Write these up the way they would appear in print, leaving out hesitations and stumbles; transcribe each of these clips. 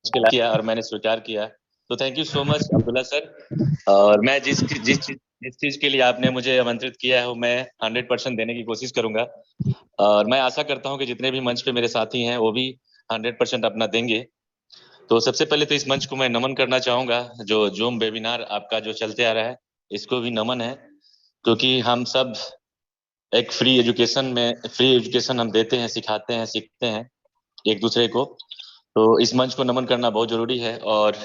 किया और मैंने स्वीकार किया। तो thank you so much Abdullah sir. और मैं जिस चीज के लिए आपने मुझे आमंत्रित किया है वो मैं 100% देने की कोशिश करूंगा। और मैं आशा करता हूं कि जितने भी मंच पे मेरे साथी हैं वो भी 100% अपना देंगे। तो सबसे पहले तो इस मंच को मैं नमन करना चाहूंगा। जो जूम वेबिनार आपका जो चलते आ रहा है इसको भी नमन है, क्योंकि हम सब एक फ्री एजुकेशन हम देते हैं, सिखाते हैं, सीखते हैं एक दूसरे को। तो इस मंच को नमन करना बहुत जरूरी है। और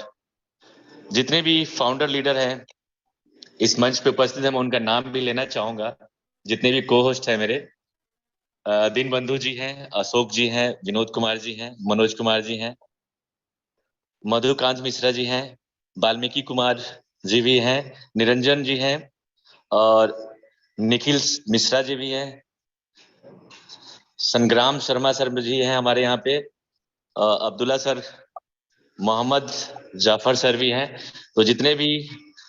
जितने भी फाउंडर लीडर हैं इस मंच पे उपस्थित है मैं उनका नाम भी लेना चाहूंगा। जितने भी को होस्ट है मेरे, दीन बंधु जी हैं, अशोक जी हैं, विनोद कुमार जी हैं, मनोज कुमार जी हैं, मधुकांत मिश्रा जी हैं, वाल्मीकि कुमार जी भी हैं, निरंजन जी हैं, और निखिल मिश्रा जी भी हैं, संग्राम शर्मा सर जी हैं हमारे यहाँ पे, अब्दुल्ला सर, मोहम्मद जाफर सर भी हैं। तो जितने भी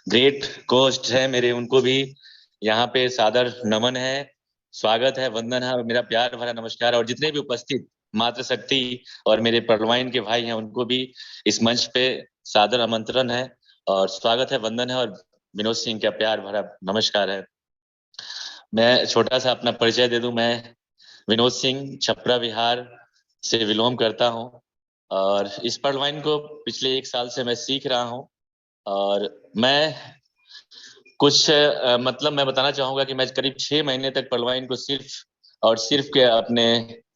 ग्रेट कोस्ट हैं मेरे उनको भी यहाँ पे सादर नमन है, स्वागत है, वंदन है और मेरा प्यार भरा नमस्कार। और जितने भी उपस्थित मातृशक्ति और मेरे परलवाइन के भाई हैं उनको भी इस मंच पे सादर आमंत्रण है और स्वागत है, वंदन है और विनोद सिंह का प्यार भरा नमस्कार है। मैं छोटा सा अपना परिचय दे दूं। मैं विनोद सिंह छपरा बिहार से बिलोंग करता हूं और इस परलवाइन को पिछले 1 साल से मैं सीख रहा हूं। और मैं कुछ मतलब मैं बताना चाहूंगा कि मैं करीब 6 महीने तक परलवाइन को सिर्फ और सिर्फ के अपने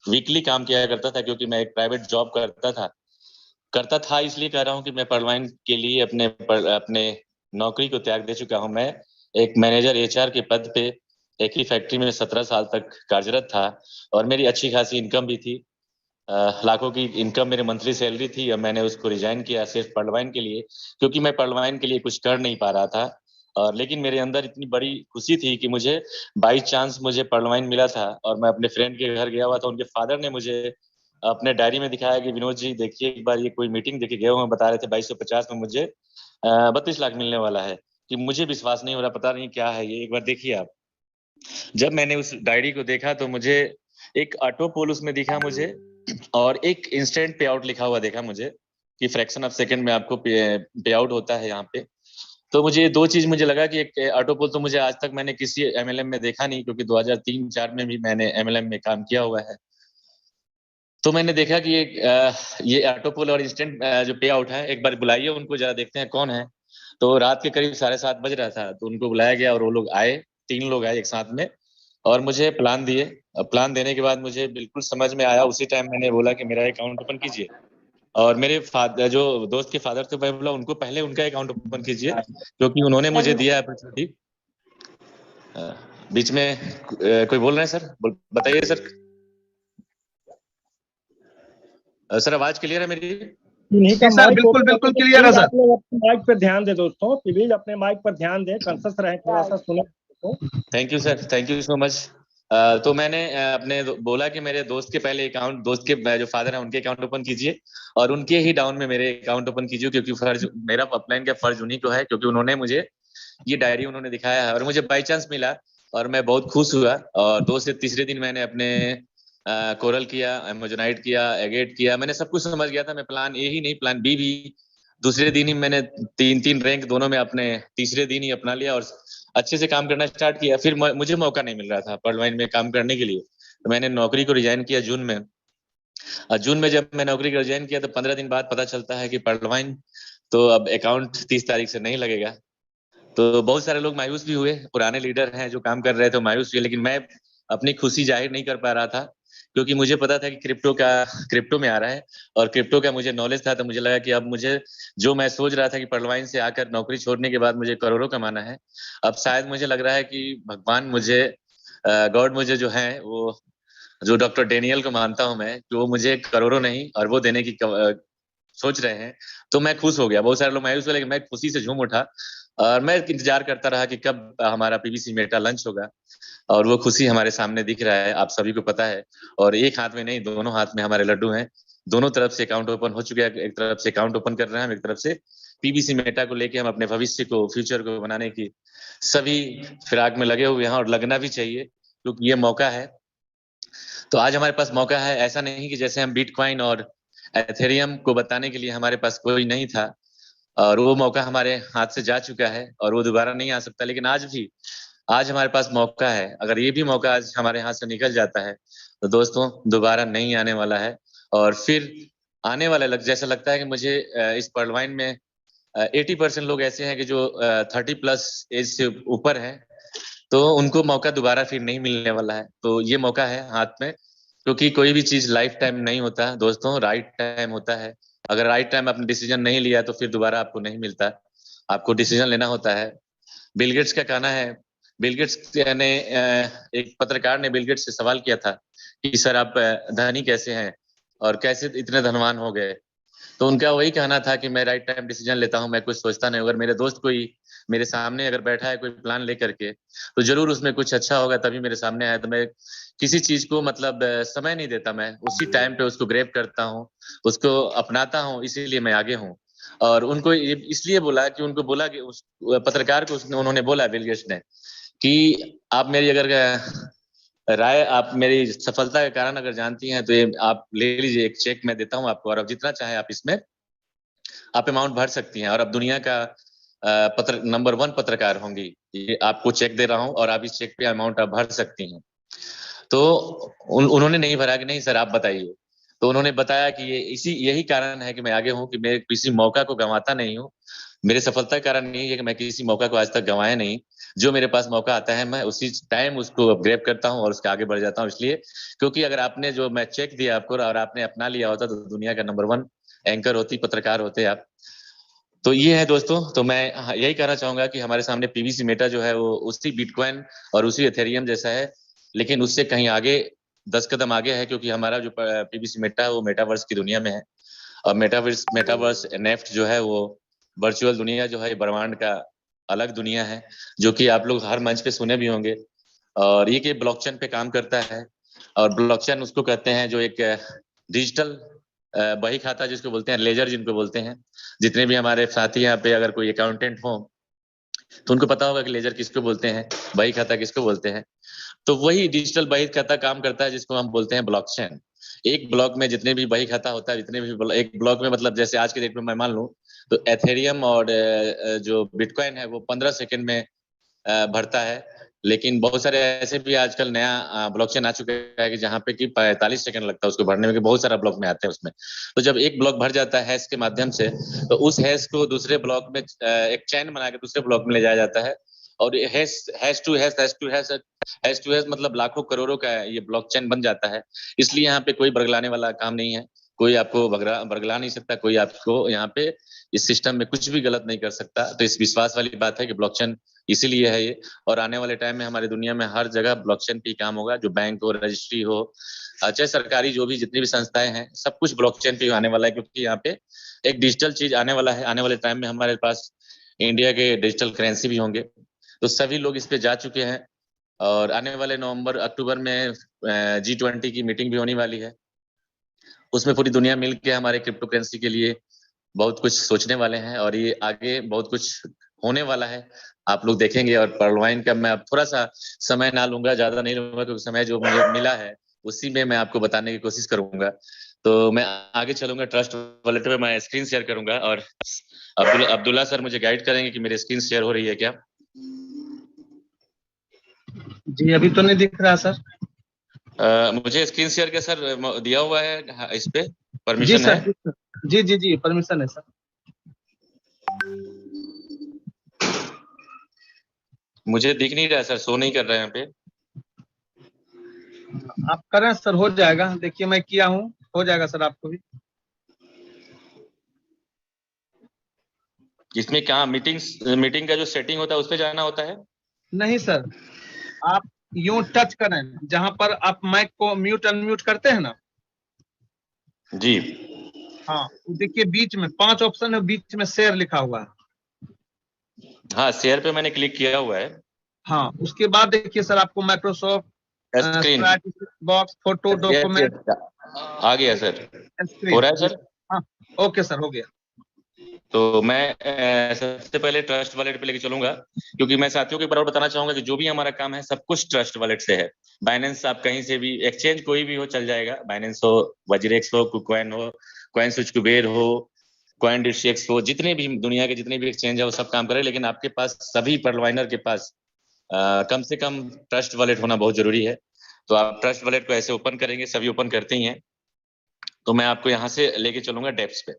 वीकली काम किया करता था, क्योंकि मैं एक प्राइवेट जॉब करता था इसलिए कह रहा हूँ कि मैं परलवाइन के लिए अपने नौकरी को त्याग दे चुका हूँ। मैं एक मैनेजर एचआर के पद पे एक ही फैक्ट्री में 17 साल तक कार्यरत था और मेरी अच्छी खासी इनकम भी थी। लाखों की इनकम मेरी मंथली सैलरी थी और मैंने उसको रिजाइन किया सिर्फ पडवाइन के लिए, क्योंकि मैं पडवाइन के लिए कुछ कर नहीं पा रहा था। और लेकिन मेरे अंदर इतनी बड़ी खुशी थी कि मुझे बाई चांस मुझे पडवाइन मिला था और मैं अपने फ्रेंड के घर गया हुआ था। उनके फादर ने मुझे अपने डायरी में दिखाया कि विनोद जी देखिए एक बार ये कोई मीटिंग देखे गए हुए बता रहे थे 2250 में मुझे 32 लाख मिलने वाला है। कि मुझे विश्वास नहीं हो रहा, पता नहीं क्या है ये, एक बार देखिए आप। जब मैंने उस डायरी को देखा तो मुझे एक ऑटो पोल उसमें दिखा मुझे, और एक इंस्टेंट पे आउट लिखा हुआ देखा मुझे कि फ्रैक्शन ऑफ सेकंड में आपको पे आउट होता है यहाँ पे। तो मुझे दो चीज मुझे लगा कि एक ऑटो पोल तो मुझे आज तक मैंने किसी एमएलएम में देखा नहीं, क्योंकि 2003-4 में भी मैंने एमएलएम में काम किया हुआ है। तो मैंने देखा कि ये ऑटो पोल और इंस्टेंट जो पे आउट है, एक बार बुलाइए उनको, जरा देखते हैं कौन है। तो रात के करीब 7:30 बज रहा था, तो उनको बुलाया गया और वो लोग आए, 3 लोग आए एक साथ में और मुझे प्लान दिए। प्लान देने के बाद मुझे बिल्कुल समझ में आया। उसी टाइम मैंने बोला कि मेरा अकाउंट ओपन कीजिए। और मेरे फादर, जो दोस्त के फादर थे, मैं बोला उनको पहले उनका अकाउंट ओपन कीजिए, क्योंकि उन्होंने मुझे दिया अपॉर्चुनिटी। बीच में कोई बोल रहे हैं सर, बताइए सर। सर आवाज क्लियर है मेरी? नहीं का सर बिल्कुल बिल्कुल क्लियर है सर। माइक पर ध्यान दे दोस्तों, प्लीज अपने माइक पर ध्यान दें, कंसस रहे, थोड़ा सा सुने। Thank you sir, thank you so much. तो मैंने अपने बोला कि मेरे दोस्त के पहले अकाउंट, दोस्त के जो फादर है उनके अकाउंट ओपन कीजिए और उनके ही डाउन में मेरे अकाउंट ओपन कीजिए, क्योंकि फर्ज मेरा अपलाइन का फर्ज उन्हीं को है, क्योंकि उन्होंने मुझे ये डायरी उन्होंने दिखाया है और मुझे बाई चांस मिला और मैं बहुत खुश हुआ। और 2 से तीसरे दिन मैंने अपने कोरल किया, एमोजोनाइट किया, एगेट किया, मैंने सब कुछ समझ गया था। मैं प्लान ए ही नहीं, प्लान बी भी दूसरे दिन ही मैंने 3-3 रैंक दोनों में अपने तीसरे दिन ही अपना लिया और अच्छे से काम करना स्टार्ट किया। फिर मुझे मौका नहीं मिल रहा था पर्लवाइन में काम करने के लिए, तो मैंने नौकरी को रिजाइन किया जून में। जून में जब मैं नौकरी को रिजाइन किया तो 15 दिन बाद पता चलता है कि पर्लवाइन तो अब अकाउंट 30 तारीख से नहीं लगेगा। तो बहुत सारे लोग मायूस भी हुए, पुराने लीडर हैं जो काम कर रहे थे मायूस हुए, लेकिन मैं अपनी खुशी जाहिर नहीं कर पा रहा था, क्योंकि मुझे पता था कि क्रिप्टो में आ रहा है और क्रिप्टो का मुझे नॉलेज था। तो मुझे लगा कि अब मुझे, जो मैं सोच रहा था कि पर्लवाइन से आकर नौकरी छोड़ने के बाद मुझे करोड़ों कमाना है, अब शायद मुझे लग रहा है कि भगवान मुझे, गॉड मुझे जो है वो, जो डॉक्टर डेनियल को मानता हूं मैं, कि वो मुझे करोड़ों नहीं और वो देने की सोच रहे हैं। तो मैं खुश हो गया। बहुत सारे लोग मायूस हुए, लेकिन मैं खुशी से झूम उठा और मैं इंतजार करता रहा कि कब हमारा पीबीसी मेटा लंच होगा। और वो खुशी हमारे सामने दिख रहा है, आप सभी को पता है। और एक हाथ में नहीं, दोनों हाथ में हमारे लड्डू हैं। दोनों तरफ से अकाउंट ओपन हो चुके हैं। एक तरफ से अकाउंट ओपन कर रहे हैं हम, एक तरफ से पीबीसी मेटा को लेके हम अपने भविष्य को, फ्यूचर को बनाने की सभी फिराक में लगे हुए हैं और लगना भी चाहिए, क्योंकि ये मौका है। तो आज हमारे पास मौका है। ऐसा नहीं कि जैसे हम बिटकॉइन और एथेरियम को बताने के लिए हमारे पास कोई नहीं था, और वो मौका हमारे हाथ से जा चुका है और वो दोबारा नहीं आ सकता। लेकिन आज हमारे पास मौका है। अगर ये भी मौका आज हमारे हाथ से निकल जाता है तो दोस्तों दोबारा नहीं आने वाला है। और फिर आने वाला जैसा लगता है कि मुझे इस पर्लवाइन में 80% लोग ऐसे हैं कि जो 30+ एज से ऊपर हैं, तो उनको मौका दोबारा फिर नहीं मिलने वाला है। तो ये मौका है हाथ में, क्योंकि कोई भी चीज लाइफ टाइम नहीं होता दोस्तों, राइट टाइम होता है। अगर राइट टाइम आपने डिसीजन नहीं लिया तो फिर दोबारा आपको नहीं मिलता, आपको डिसीजन लेना होता है। बिल गेट्स का कहना है, बिल गेट्स ने एक पत्रकार ने बिल गेट्स से सवाल किया था कि सर आप धनी कैसे हैं और कैसे इतने धनवान हो गए। तो उनका वही कहना था कि मैं राइट टाइम डिसीजन लेता हूँ, मैं कुछ सोचता नहीं। अगर मेरे दोस्त कोई मेरे सामने अगर बैठा है कोई प्लान लेकर के, तो जरूर उसमें कुछ अच्छा होगा तभी मेरे सामने आया। तो मैं किसी चीज को मतलब समय नहीं देता, मैं उसी टाइम पे उसको ग्रैब करता हूँ, उसको अपनाता हूँ, इसीलिए मैं आगे हूँ। और उनको इसलिए बोला कि उनको बोला कि उस पत्रकार को उन्होंने बोला बिल गेट्स ने कि आप मेरी अगर राय, आप मेरी सफलता के कारण अगर जानती हैं तो ये आप ले लीजिए, एक चेक मैं देता हूं आपको, और अब जितना चाहे आप इसमें आप अमाउंट भर सकती हैं, और अब दुनिया का नंबर 1 पत्रकार होंगी। ये आपको चेक दे रहा हूं और आप इस चेक पे अमाउंट आप भर सकती हैं। तो उन्होंने नहीं भरा कि नहीं सर आप बताइए। तो उन्होंने बताया कि यही कारण है कि मैं आगे हूं, कि मैं किसी मौका को गंवाता नहीं हूं। मेरे सफलता का कारण यही है कि मैं किसी मौका को आज तक गंवाया नहीं। जो मेरे पास मौका आता है मैं उसी टाइम उसको ग्रैब करता हूं और उसके आगे बढ़ जाता हूं। इसलिए क्योंकि अगर आपने जो मैं चेक दिया आपको और आपने अपना लिया होता तो दुनिया का नंबर 1 एंकर होती, पत्रकार होते आप। तो ये है दोस्तों। तो मैं यही कहना चाहूंगा कि हमारे सामने पीवीसी मेटा जो है वो उसी बिटकॉइन और उसी एथेरियम जैसा है, लेकिन उससे कहीं आगे 10 कदम आगे है, क्योंकि हमारा जो पीवीसी मेटा है वो मेटावर्स की दुनिया में है। और मेटावर्स नेफ्ट जो है वो वर्चुअल दुनिया जो है ब्रह्मांड का अलग दुनिया है, जो कि आप लोग हर मंच पे सुने भी होंगे। और ये कि ब्लॉकचेन पे काम करता है, और ब्लॉकचेन उसको कहते हैं जो एक डिजिटल बही खाता जिसको बोलते हैं, लेजर जिनको बोलते हैं। जितने भी हमारे साथी यहाँ पे अगर कोई अकाउंटेंट हो तो उनको पता होगा कि लेजर किसको बोलते हैं, बही खाता किसको बोलते हैं। तो वही डिजिटल बही खाता काम करता है जिसको हम बोलते हैं ब्लॉकचेन। एक ब्लॉक में जितने भी बही खाता होता है, जितने भी एक ब्लॉक में, मतलब जैसे आज के डेट में मैं मान लूं तो एथेरियम और जो बिटकॉइन है वो 15 सेकंड में भरता है। लेकिन बहुत सारे ऐसे भी आजकल नया ब्लॉकचेन आ चुका है कि जहाँ पे कि 45 सेकंड लगता है उसको भरने में, कि बहुत सारा ब्लॉक में आते हैं उसमें। तो जब एक ब्लॉक भर जाता है हैश के माध्यम से, तो उस हैश को दूसरे ब्लॉक में एक चैन बना के दूसरे ब्लॉक में ले जाया जाता है। और हैश टू हैश मतलब लाखों करोड़ों का ये ब्लॉकचेन बन जाता है। इसलिए यहाँ पे कोई बरगलाने वाला काम नहीं है, कोई आपको बरगला नहीं सकता, कोई आपको यहाँ पे इस सिस्टम में कुछ भी गलत नहीं कर सकता। तो इस विश्वास वाली बात है कि ब्लॉकचेन इसीलिए है ये। और आने वाले टाइम में हमारी दुनिया में हर जगह ब्लॉकचेन पे काम होगा, जो बैंक हो, रजिस्ट्री हो, चाहे सरकारी जो भी जितनी भी संस्थाएं हैं, सब कुछ ब्लॉकचेन पे आने वाला है। क्योंकि यहाँ पे एक डिजिटल चीज आने वाला है। आने वाले टाइम में हमारे पास इंडिया के डिजिटल करेंसी भी होंगे। तो सभी लोग इस पे जा चुके हैं, और आने वाले नवंबर अक्टूबर में G20 की मीटिंग भी होने वाली है। उसमें पूरी दुनिया मिल के हमारे क्रिप्टो करेंसी के लिए बहुत कुछ सोचने वाले हैं, और ये आगे बहुत कुछ होने वाला है, आप लोग देखेंगे। और पर्लवाइन का मैं अब थोड़ा सा समय ना लूंगा, ज्यादा नहीं लूंगा, क्योंकि समय जो मुझे मिला है उसी में मैं आपको बताने की कोशिश करूंगा। तो मैं आगे चलूंगा, ट्रस्ट वॉलेट पे मैं स्क्रीन शेयर करूंगा, और अब्दुल्ला सर मुझे गाइड करेंगे कि मेरी स्क्रीन शेयर हो रही है क्या। जी अभी तो नहीं दिख रहा सर। मुझे स्क्रीन शेयर का सर दिया हुआ है, इस पे जी परमिशन है। सर, जी परमिशन है सर। मुझे दिख नहीं रहा सर, शो नहीं कर रहा है यहाँ पे। आप करें सर, हो जाएगा। देखिए मैं किया हूँ, हो जाएगा सर आपको भी। इसमें क्या मीटिंग का जो सेटिंग होता है उस पे जाना होता है? नहीं सर, आप यूं टच करें जहां पर आप माइक को म्यूट अनम्यूट करते हैं ना जी। हाँ, देखिए बीच में 5 ऑप्शन है, बीच में शेयर लिखा हुआ है। हाँ, शेयर पे मैंने क्लिक किया हुआ है। हाँ, उसके बाद देखिए सर आपको Microsoft screen box, photo, document आ गया सर। हो रहा है सर? हाँ, ओके सर, हो गया। तो मैं सबसे पहले ट्रस्ट वॉलेट पे लेके चलूंगा, क्योंकि मैं साथियों के बराबर बताना चाहूंगा कि जो भी हमारा काम है सब कुछ ट्रस्ट वॉलेट से है। बाइनेंस आप कहीं से भी, एक्सचेंज कोई भी हो चल जाएगा, बाइनेंस हो, वज्रेक्स हो, कुकॉइन हो, कॉइन स्विच कुबेर हो, कॉइन डिस्ट्रिक्स हो, जितने भी दुनिया के जितने भी एक्सचेंज है वो सब काम करे, लेकिन आपके पास सभी पर्लवाइनर के पास कम से कम ट्रस्ट वॉलेट होना बहुत जरूरी है। तो आप ट्रस्ट वॉलेट को ऐसे ओपन करेंगे, सभी ओपन करते ही हैं। तो मैं आपको यहाँ से लेके चलूंगा डेप्स पे,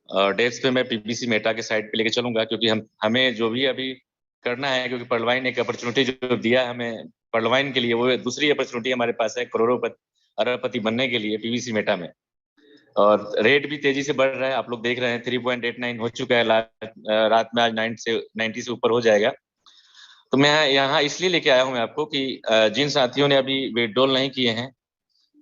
और डेप्स पे मैं पीबीसी मेटा के साइड पे लेके चलूंगा, क्योंकि हमें जो भी अभी करना है, क्योंकि पर्लवाइन एक अपॉर्चुनिटी जो दिया है हमें पर्लवाइन के लिए, वो दूसरी अपॉर्चुनिटी हमारे पास है करोड़ों अरबपति बनने के लिए पीबीसी मेटा में। और रेट भी तेजी से बढ़ रहा है, आप लोग देख रहे हैं 3.89 हो चुका है, रात में आज 90 से ऊपर हो जाएगा। तो मैं यहाँ इसलिए लेके आया हूँ मैं आपको कि जिन साथियों ने अभी विड्रॉल नहीं किए हैं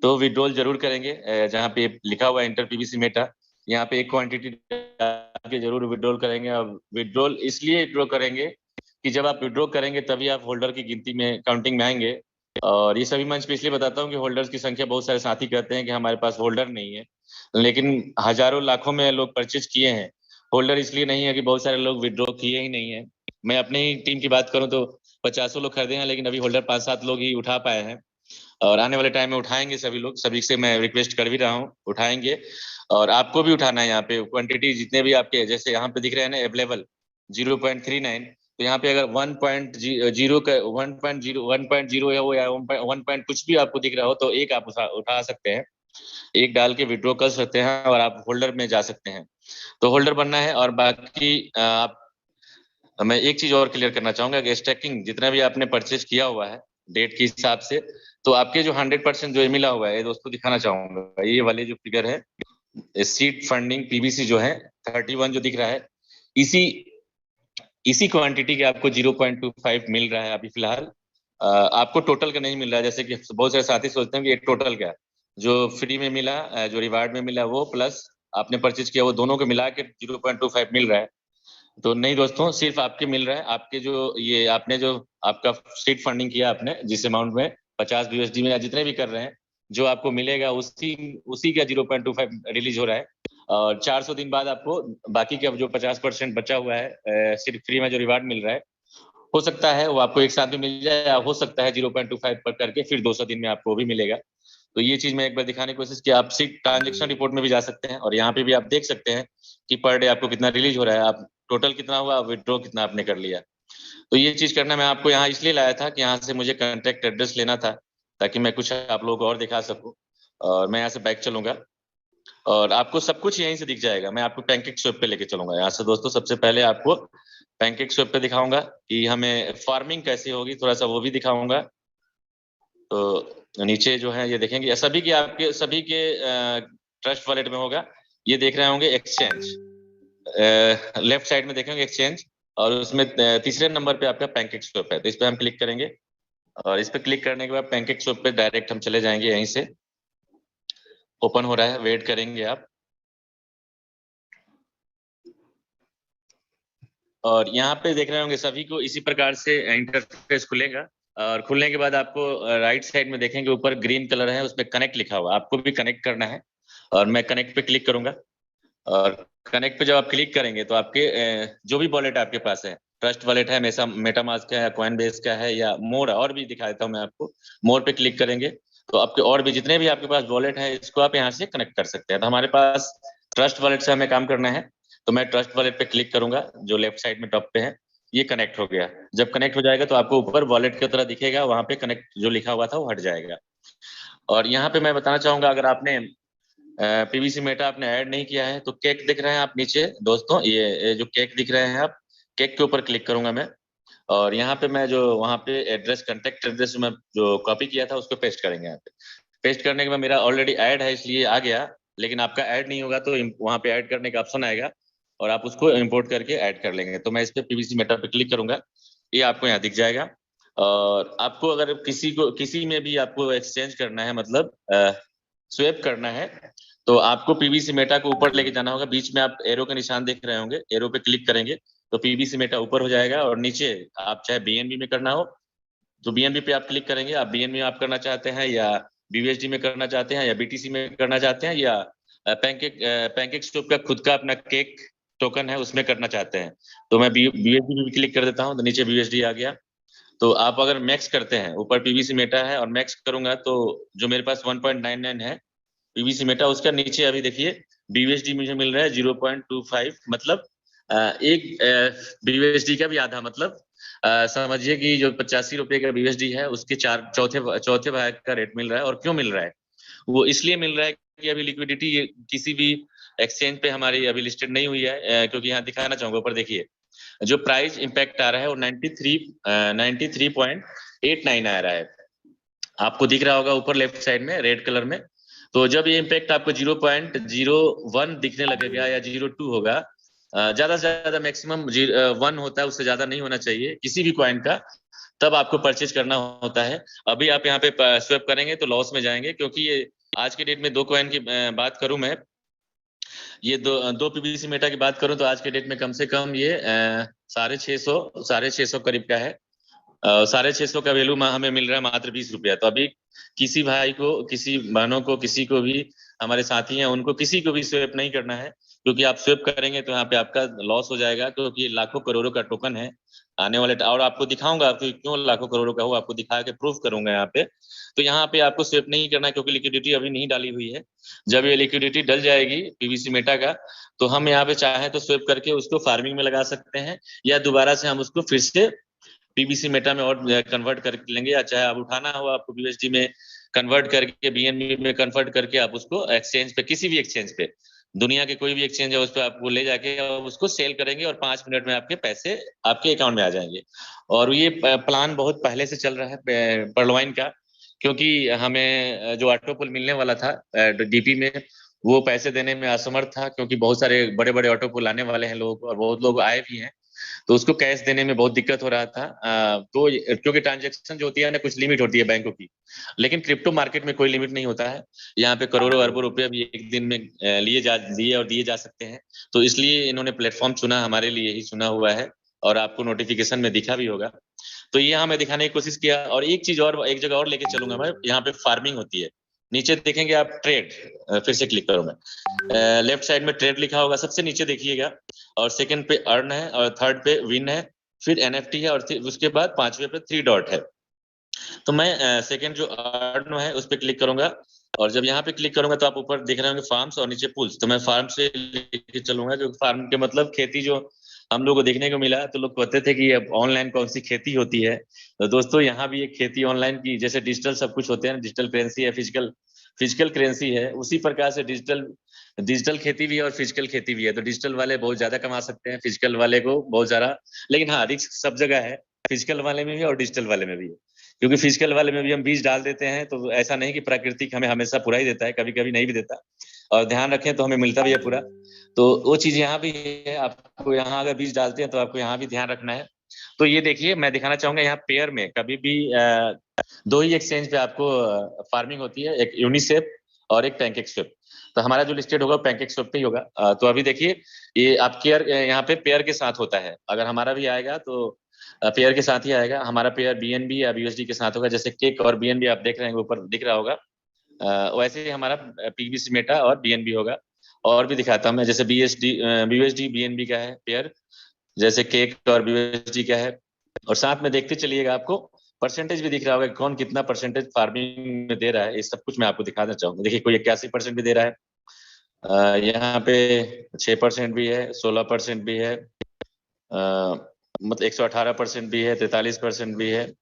तो विड्रॉल जरूर करेंगे। जहाँ पे लिखा हुआ है इंटर पीबीसी मेटा, यहाँ पे एक क्वांटिटी के जरूर विड्रॉल करेंगे। और विड्रॉल इसलिए विड्रॉ करेंगे कि जब आप विड्रॉ करेंगे तभी आप होल्डर की गिनती में, काउंटिंग में आएंगे। और ये सभी मंच पे इसलिए बताता हूँ कि होल्डर्स की संख्या, बहुत सारे साथी कहते हैं कि हमारे पास होल्डर नहीं है, लेकिन हजारों लाखों में लोग परचेज किए हैं। होल्डर इसलिए नहीं है कि बहुत सारे लोग विड्रॉ किए ही नहीं है। मैं अपने ही टीम की बात करूं तो 50 लोग खरीदे हैं, लेकिन अभी होल्डर 5-7 लोग ही उठा पाए हैं, और आने वाले टाइम में उठाएंगे सभी लोग। सभी से मैं रिक्वेस्ट कर भी रहा हूँ, उठाएंगे। और आपको भी उठाना है। यहाँ पे क्वांटिटी जितने भी आपके, जैसे यहाँ पे दिख रहे हैं ना अवेलेबल 0.39, तो यहाँ पे अगर 1.0 का 1.0 है वो, या 1 कुछ भी आपको दिख रहा हो, तो एक आप उठा सकते हैं, एक डाल के विड्रॉ कर सकते हैं और आप होल्डर में जा सकते हैं। तो होल्डर बनना है। और बाकी आप, मैं एक चीज और क्लियर करना चाहूंगा कि स्टैकिंग जितना भी आपने परचेज किया हुआ है डेट के हिसाब से, तो आपके जो 100% जो मिला हुआ है, दोस्तों दिखाना चाहूंगा, ये वाले जो फिगर है सीड फंडिंग पीबीसी जो है 31 जो दिख रहा है, इसी क्वांटिटी के आपको 0.25 मिल रहा है अभी फिलहाल। आपको टोटल का नहीं मिल रहा है, जैसे कि बहुत सारे साथी सोचते हैं कि एक टोटल का जो फ्री में मिला, जो रिवार्ड में मिला वो प्लस आपने परचेज किया, वो दोनों को मिला के 0.25 मिल रहा है। तो नहीं दोस्तों, सिर्फ आपके मिल रहा है। आपके जो ये आपने जो आपका सीड फंडिंग किया आपने जिस अमाउंट में 50 यूएसडी में, या जितने भी कर रहे हैं, जो आपको मिलेगा उसी का 0.25 रिलीज हो रहा है। और 400 दिन बाद आपको बाकी का जो 50% बचा हुआ है सिर्फ फ्री में जो रिवार्ड मिल रहा है, हो सकता है वो आपको एक साथ में मिल जाए, या हो सकता है 0.25 पर करके फिर 200 दिन में आपको वो भी मिलेगा। तो ये चीज मैं एक बार दिखाने की कोशिश की। आप सिर्फ ट्रांजेक्शन रिपोर्ट में भी जा सकते हैं, और यहाँ पे भी आप देख सकते हैं कि पर डे आपको कितना रिलीज हो रहा है, आप टोटल कितना हुआ, विड्रॉ कितना आपने कर लिया। तो ये चीज करना मैं आपको यहाँ इसलिए लाया था कि यहाँ से मुझे कॉन्टैक्ट एड्रेस लेना था, ताकि मैं कुछ आप लोगों को और दिखा सकूं। और मैं यहाँ से बैक चलूंगा और आपको सब कुछ यहीं से दिख जाएगा। मैं आपको पैनकेक स्वैप पे लेके चलूंगा यहाँ से। दोस्तों सबसे पहले आपको पैनकेक स्वैप पे दिखाऊंगा कि हमें फार्मिंग कैसे होगी, थोड़ा सा वो भी दिखाऊंगा। तो नीचे जो है ये देखेंगे, सभी के आपके सभी के ट्रस्ट वॉलेट में होगा। ये देख रहे होंगे एक्सचेंज, लेफ्ट साइड में देखेंगे एक्सचेंज, और उसमें तीसरे नंबर पे आपका पैनकेक स्वैप है। तो इस पे हम क्लिक करेंगे, और इस पे क्लिक करने के बाद पैनकेक स्वैप पे डायरेक्ट हम चले जाएंगे। यहीं से ओपन हो रहा है, वेट करेंगे आप। और यहाँ पे देख रहे होंगे सभी को इसी प्रकार से इंटरफेस खुलेगा, और खुलने के बाद आपको राइट साइड में देखेंगे ऊपर ग्रीन कलर है, उसमें कनेक्ट लिखा हुआ, आपको भी कनेक्ट करना है। और मैं कनेक्ट पे क्लिक करूंगा, और कनेक्ट पे जब आप क्लिक करेंगे तो आपके जो भी वॉलेट आपके पास है, ट्रस्ट वॉलेट है, मेटामास्क का है, या कॉइनबेस का है, या मोर, और भी दिखा देता हूँ मैं आपको। मोर पे क्लिक करेंगे तो आपके और भी जितने भी आपके पास वॉलेट है, इसको आप यहाँ से कनेक्ट कर सकते हैं। तो हमारे पास ट्रस्ट वॉलेट से हमें काम करना है, तो मैं ट्रस्ट वॉलेट पे क्लिक करूंगा, जो लेफ्ट साइड में टॉप पे है। ये कनेक्ट हो गया। जब कनेक्ट हो जाएगा तो आपको ऊपर वॉलेट की तरह दिखेगा, वहां पे कनेक्ट जो लिखा हुआ था वो हट जाएगा। और यहाँ पे मैं बताना चाहूंगा, अगर आपने पीबीसी मेटा आपने ऐड नहीं किया है तो केक दिख रहे हैं आप नीचे दोस्तों, ये जो केक दिख रहे हैं आप, केक के ऊपर क्लिक करूंगा मैं। और यहाँ पे मैं जो वहाँ पे एड्रेस, कॉन्टेक्ट एड्रेस में जो कॉपी किया था उसको पेस्ट करेंगे। यहाँ पे पेस्ट करने के बाद मेरा ऑलरेडी ऐड है इसलिए आ गया, लेकिन आपका ऐड नहीं होगा तो वहाँ पे ऐड करने का ऑप्शन आएगा, और आप उसको इम्पोर्ट करके ऐड कर लेंगे। तो मैं इस पे पीबीसी मेटा पे क्लिक करूंगा, ये आपको यहाँ दिख जाएगा। और आपको अगर किसी में भी आपको एक्सचेंज करना है, मतलब स्वेप करना है, तो आपको पीबीसी मेटा को ऊपर लेके जाना होगा। बीच में आप एरो का निशान देख रहे होंगे, एरो पे क्लिक करेंगे तो पीबीसी मेटा ऊपर हो जाएगा, और नीचे आप चाहे बीएनबी में करना हो तो बीएनबी पे आप क्लिक करेंगे। आप बीएनबी में आप करना चाहते हैं, या बीयूएसडी में करना चाहते हैं, या बीटीसी में करना चाहते हैं, या पैनकेक स्वैप का खुद का अपना केक टोकन है उसमें करना चाहते हैं, तो मैं बीयूएसडी में भी क्लिक कर देता हूँ। तो नीचे बीयूएसडी आ गया। तो आप अगर मैक्स करते हैं, ऊपर पीबीसी मेटा है और मैक्स करूंगा, तो जो मेरे पास 1.99 है पीवीसी मेटा, उसका नीचे अभी देखिए बीवीएसडी मुझे मिल रहा है 0.25, मतलब एक बीवीएसडी का भी आधा, मतलब समझिए कि जो 85 रुपए का बीवीएसडी है उसके चौथे भाग का रेट मिल रहा है। और क्यों मिल रहा है? वो इसलिए मिल रहा है कि अभी लिक्विडिटी किसी भी एक्सचेंज पे हमारी अभी लिस्टेड नहीं हुई है, क्योंकि यहाँ दिखाना चाहूंगा ऊपर देखिए जो प्राइस इंपैक्ट आ रहा है वो 93.89 आ रहा है, आपको दिख रहा होगा ऊपर लेफ्ट साइड में रेड कलर में। तो जब ये इम्पैक्ट आपको 0.01 दिखने लगेगा या 0.2 होगा, ज्यादा से ज्यादा मैक्सिमम 1 होता है, उससे ज्यादा नहीं होना चाहिए किसी भी कॉइन का, तब आपको परचेज करना होता है। अभी आप यहाँ पे स्वैप करेंगे तो लॉस में जाएंगे, क्योंकि ये आज के डेट में 2 कॉइन की बात करूं मैं, ये दो पीवीसी मेटा की बात करूं तो आज के डेट में कम से कम ये 650 करीब का है। 650 का वैल्यू हमें मिल रहा है मात्र 20 रुपया। तो अभी किसी भाई को, किसी बहनों को, किसी को भी, हमारे साथी हैं उनको किसी को भी स्वेप नहीं करना है, क्योंकि आप स्वेप करेंगे तो यहाँ पे आपका लॉस हो जाएगा, क्योंकि ये लाखों करोड़ों का टोकन है आने वाले। और आपको दिखाऊंगा आपको क्यों लाखों करोड़ों का हो, आपको दिखा के प्रूफ करूंगा यहाँ पे। तो यहाँ पे आपको स्वेप नहीं करना है, क्योंकि लिक्विडिटी अभी नहीं डाली हुई है। जब ये लिक्विडिटी डल जाएगी पीवीसी मेटा का, तो हम यहाँ पे चाहें तो स्वेप करके उसको फार्मिंग में लगा सकते हैं, या दोबारा से हम उसको फिर से पीवीसी मेटा में और कन्वर्ट कर लेंगे, या चाहे आप उठाना हो आपको बीएसडी में कन्वर्ट करके बीएनबी में कन्वर्ट करके आप उसको एक्सचेंज पे, किसी भी एक्सचेंज पे, दुनिया के कोई भी एक्सचेंज है उस पर आपको ले जाके और उसको सेल करेंगे और 5 मिनट में आपके पैसे आपके अकाउंट में आ जाएंगे। और ये प्लान बहुत पहले से चल रहा है पर्लवाइन का, क्योंकि हमें जो ऑटो पुल मिलने वाला था डीपी में, वो पैसे देने में असमर्थ था, क्योंकि बहुत सारे बड़े बड़े ऑटो पुल आने वाले हैं लोग, और बहुत लोग आए भी हैं, तो उसको कैश देने में बहुत दिक्कत हो रहा था। तो क्योंकि ट्रांजैक्शन जो होती है ना, कुछ लिमिट होती है बैंकों की, लेकिन क्रिप्टो मार्केट में कोई लिमिट नहीं होता है। यहाँ पे करोड़ों अरबों रुपए भी एक दिन में लिए और दिए जा सकते हैं। तो इसलिए इन्होंने प्लेटफॉर्म चुना, हमारे लिए ही चुना हुआ है, और आपको नोटिफिकेशन में दिखा भी होगा। तो ये हमें दिखाने की कोशिश किया। और एक चीज और, एक जगह और लेके चलूंगा मैं, यहाँ पे फार्मिंग होती है। नीचे देखेंगे आप ट्रेड, फिर से क्लिक करो मैं, लेफ्ट साइड में ट्रेड लिखा होगा, सबसे नीचे देखिएगा, और सेकंड पे अर्न है, और थर्ड पे विन है, फिर एनएफटी है, और उसके बाद 5वें पे 3 डॉट है। तो मैं सेकंड जो अर्न है उस पर क्लिक करूंगा, और जब यहाँ पे क्लिक करूंगा तो आप ऊपर देख रहे होंगे फार्म्स और नीचे पुल्स। तो मैं फार्म से लेके चलूंगा, क्योंकि फार्म के मतलब खेती, जो हम लोग को देखने को मिला, तो लोग कहते थे कि अब ऑनलाइन कौन सी खेती होती है। तो दोस्तों यहाँ भी एक खेती ऑनलाइन की, जैसे डिजिटल सब कुछ होते हैं, डिजिटल करेंसी है, फिजिकल करेंसी है, उसी प्रकार से डिजिटल खेती भी है और फिजिकल खेती भी है। तो डिजिटल वाले बहुत ज्यादा कमा सकते हैं, फिजिकल वाले को बहुत ज्यादा, लेकिन हाँ रिस्क सब जगह है, फिजिकल वाले में भी और डिजिटल वाले में भी है। क्योंकि फिजिकल वाले में भी हम बीज डाल देते हैं, तो ऐसा नहीं कि प्राकृतिक हमें हमेशा पूरा ही देता है, कभी कभी नहीं भी देता, और ध्यान रखें तो हमें मिलता भी है पूरा। तो वो चीज यहाँ भी है, आपको यहाँ अगर बीज डालते हैं तो आपको यहाँ भी ध्यान रखना है। तो ये देखिए, मैं दिखाना चाहूंगा यहाँ पेयर में कभी भी 2 ही एक्सचेंज पे आपको फार्मिंग होती है, एक यूनिसेफ और एक पैनकेकस्वैप। तो हमारा जो लिस्टेड होगा पैनकेकस्वैप पे ही होगा। तो अभी देखिए ये आपके यहाँ पे पेयर के साथ होता है, अगर हमारा भी आएगा तो पेयर के साथ ही आएगा। हमारा पेयर बीएनबी या बीएसडी के साथ होगा, जैसे केक और बीएनबी आप देख रहे हैं ऊपर दिख रहा होगा, वैसे ही हमारा पीवीसी मेटा और बीएनबी होगा। और भी दिखाता हूं मैं, जैसे बीएसडी बीएनबी का है पेयर, जैसे केक और बीएसडी का है। और साथ में देखते चलिएगा, आपको परसेंटेज भी दिख रहा होगा, कौन कितना परसेंटेज फार्मिंग में दे रहा है, ये सब कुछ मैं आपको दिखाना चाहूंगा। देखिए कोई 81% भी दे रहा है, यहाँ पे 6% भी है, 16% भी है, मतलब 118% भी है, 43% भी है।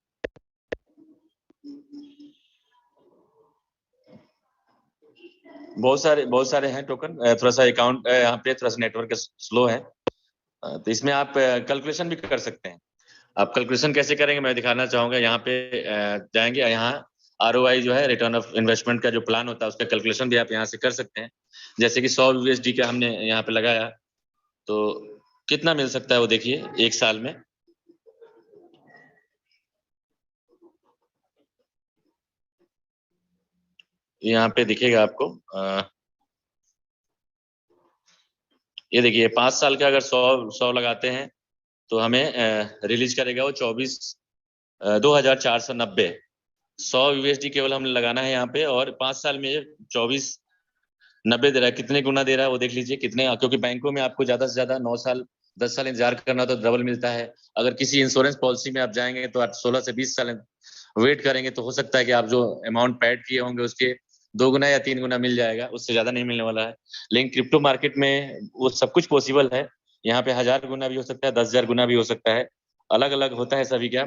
बहुत सारे हैं टोकन। थोड़ा सा अकाउंट यहाँ पे थोड़ा सा नेटवर्क स्लो है, तो इसमें आप कैलकुलेशन भी कर सकते हैं। आप कैलकुलेशन कैसे करेंगे मैं दिखाना चाहूंगा। यहाँ पे जाएंगे, यहाँ ROI जो है, रिटर्न ऑफ इन्वेस्टमेंट का जो प्लान होता है उसका कैलकुलेशन भी आप यहाँ से कर सकते हैं। जैसे कि 100 USD का हमने यहाँ पे लगाया, तो कितना मिल सकता है वो देखिए 1 साल में। यहाँ पे दिखेगा आपको, ये देखिए 5 साल का अगर 100 लगाते हैं तो हमें रिलीज करेगा वो 24,490। 100 USD केवल हमें लगाना है यहाँ पे, और 5 साल में 24,90 दे रहा है। कितने गुना दे रहा है वो देख लीजिए कितने, क्योंकि बैंकों में आपको ज्यादा से ज्यादा 9 साल 10 साल इंतजार करना तो डबल मिलता है। अगर किसी इंश्योरेंस पॉलिसी में आप जाएंगे तो आप 16 से 20 साल वेट करेंगे, तो हो सकता है कि आप जो अमाउंट पेड किए होंगे उसके 2 गुना या 3 गुना मिल जाएगा, उससे ज्यादा नहीं मिलने वाला है। लेकिन क्रिप्टो मार्केट में वो सब कुछ पॉसिबल है। यहाँ पे 1000 गुना भी हो सकता है, 10,000 गुना भी हो सकता है, अलग अलग होता है सभी का।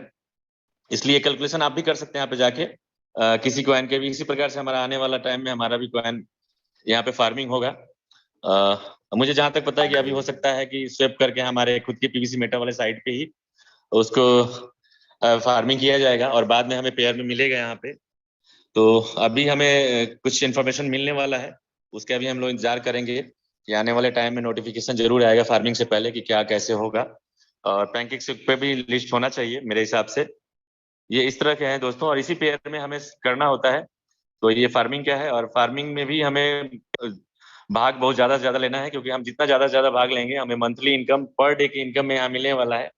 इसलिए कैलकुलेशन आप भी कर सकते हैं यहाँ पे जाके, किसी कॉइन के भी। इसी प्रकार से हमारा आने वाला टाइम में हमारा भी कॉइन यहाँ पे फार्मिंग होगा। मुझे जहां तक पता है कि अभी हो सकता है कि स्वेप करके हमारे खुद के पीवीसी मेटा वाले साइट पे ही उसको फार्मिंग किया जाएगा और बाद में हमें पेयर में मिलेगा यहाँ पे। तो अभी हमें कुछ इन्फॉर्मेशन मिलने वाला है, उसका भी हम लोग इंतजार करेंगे कि आने वाले टाइम में नोटिफिकेशन जरूर आएगा फार्मिंग से पहले कि क्या कैसे होगा। और पैनकेक पे भी लिस्ट होना चाहिए मेरे हिसाब से। ये इस तरह के हैं दोस्तों, और इसी पेयर में हमें करना होता है। तो ये फार्मिंग क्या है, और फार्मिंग में भी हमें भाग बहुत ज्यादा से ज्यादा लेना है, क्योंकि हम जितना ज्यादा से ज्यादा भाग लेंगे हमें मंथली इनकम, पर डे की इनकम में यहाँ मिलने वाला है।